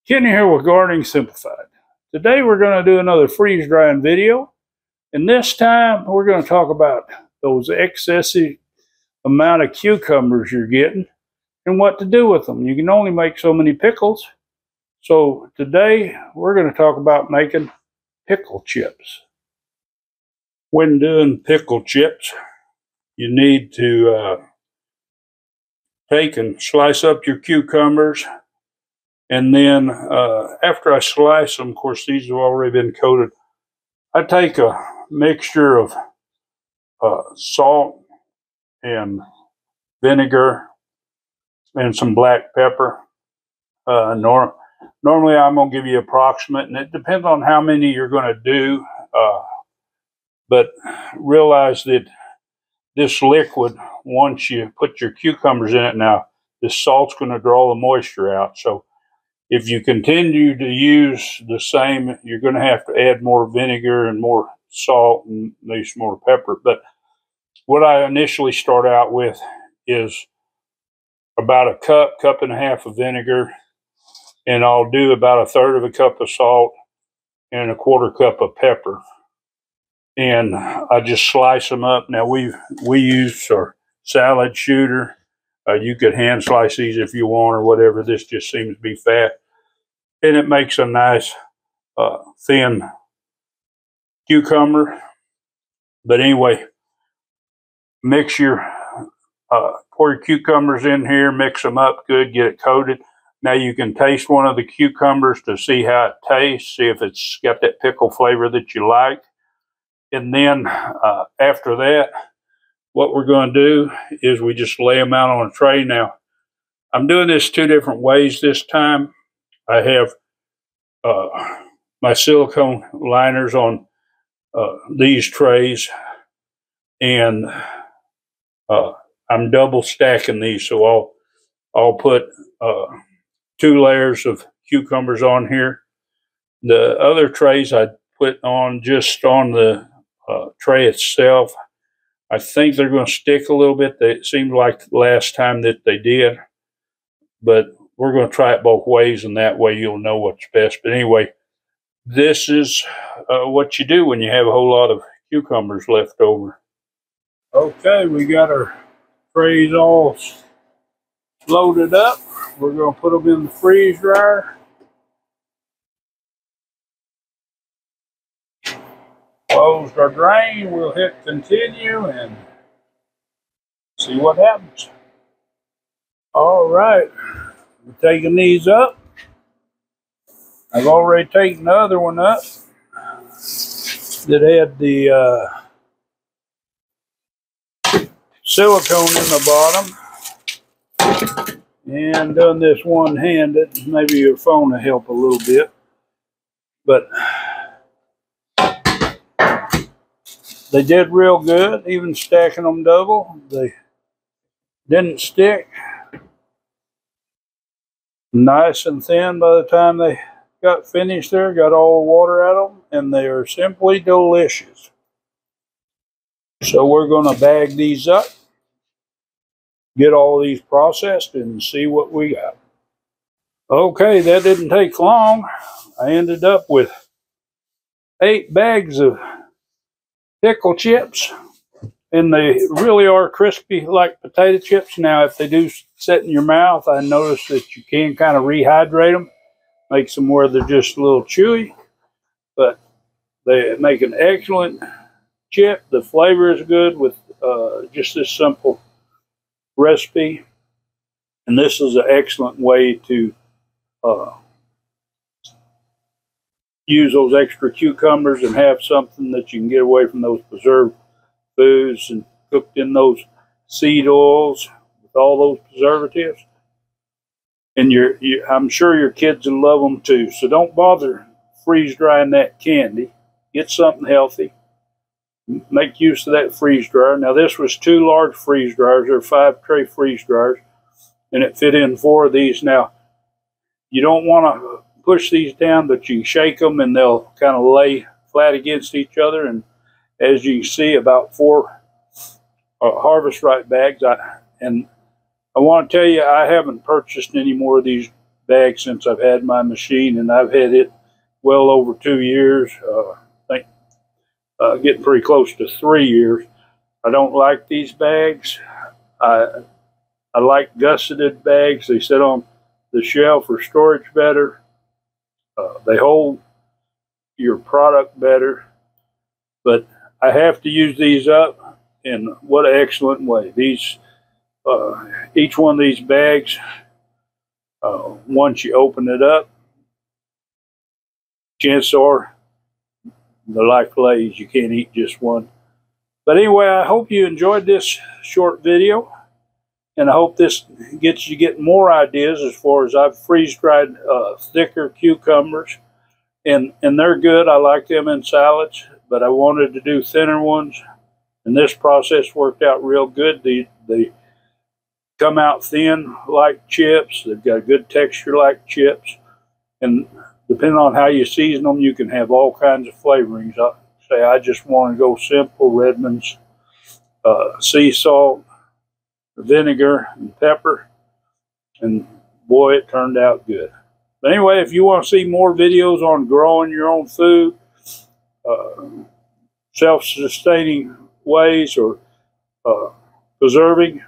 Kenny here with Gardening Simplified. Today we're going to do another freeze drying video, and this time we're going to talk about those excessive amount of cucumbers you're getting and what to do with them. You can only make so many pickles, so today we're going to talk about making pickle chips. When doing pickle chips, you need to take and slice up your cucumbers. And then after I slice them, of course, these have already been coated, I take a mixture of salt and vinegar and some black pepper. Normally, I'm going to give you approximate, and it depends on how many you're going to do. But realize that this liquid, once you put your cucumbers in it now, this salt's going to draw the moisture out. So if you continue to use the same, you're going to have to add more vinegar and more salt and maybe some more pepper. But what I initially start out with is about a cup and a half of vinegar, and I'll do about a third of a cup of salt and a quarter cup of pepper. And I just slice them up. Now we use our salad shooter. You could hand slice these if you want or whatever. This just seems to be fat. And it makes a nice thin cucumber. But anyway, mix your, pour your cucumbers in here, mix them up good, get it coated. Now you can taste one of the cucumbers to see how it tastes, see if it's got that pickle flavor that you like. And then after that, what we're going to do is we just lay them out on a tray. Now, I'm doing this two different ways this time. I have my silicone liners on these trays, and I'm double stacking these. So I'll put 2 layers of cucumbers on here. The other trays I put on just on the tray itself. I think they're going to stick a little bit. It seemed like the last time that they did, but we're going to try it both ways, and that way you'll know what's best. But anyway, this is what you do when you have a whole lot of cucumbers left over. Okay, we got our trays all loaded up. We're going to put them in the freeze dryer. Closed our drain, we'll hit continue and see what happens. All right, we're taking these up. I've already taken the other one up that had the silicone in the bottom, and done this one-handed. Maybe your phone will help a little bit, but they did real good, even stacking them double. They didn't stick. Nice and thin by the time they got finished there, got all the water out of them, and they are simply delicious. So we're going to bag these up, get all these processed, and see what we got. Okay, that didn't take long. I ended up with 8 bags of pickle chips, and they really are crispy like potato chips. Now, if they do sit in your mouth, I noticed that you can kind of rehydrate them, makes them where they're just a little chewy, but they make an excellent chip. The flavor is good with just this simple recipe, and this is an excellent way to use those extra cucumbers and have something that you can get away from those preserved foods and cooked in those seed oils with all those preservatives. And I'm sure your kids will love them too. So don't bother freeze drying that candy. Get something healthy. Make use of that freeze dryer. Now this was 2 large freeze dryers. There are 5 tray freeze dryers, and it fit in 4 of these. Now you don't want to push these down, but you can shake them and they'll kind of lay flat against each other. And as you can see, about 4 Harvest Right bags. And I want to tell you, I haven't purchased any more of these bag since I've had my machine, and I've had it well over 2 years. I think getting pretty close to 3 years. I don't like these bags. I like gusseted bags. They sit on the shelf for storage better. They hold your product better. But I have to use these up, and what an excellent way. These, each one of these bags, once you open it up, chances are they're like Lay's. You can't eat just one. But anyway, I hope you enjoyed this short video, and I hope this gets you get more ideas as far as I've freeze-dried thicker cucumbers, and they're good. I like them in salads, but I wanted to do thinner ones, and this process worked out real good. They come out thin like chips. They've got a good texture like chips, and depending on how you season them, you can have all kinds of flavorings. I just want to go simple: Redmond's, sea salt, vinegar, and pepper, and boy, it turned out good. But anyway, if you want to see more videos on growing your own food, self-sustaining ways, or preserving,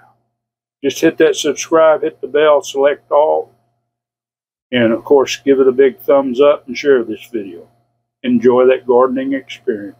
just hit that subscribe, hit the bell, select all, and of course give it a big thumbs up and share this video. Enjoy that gardening experience.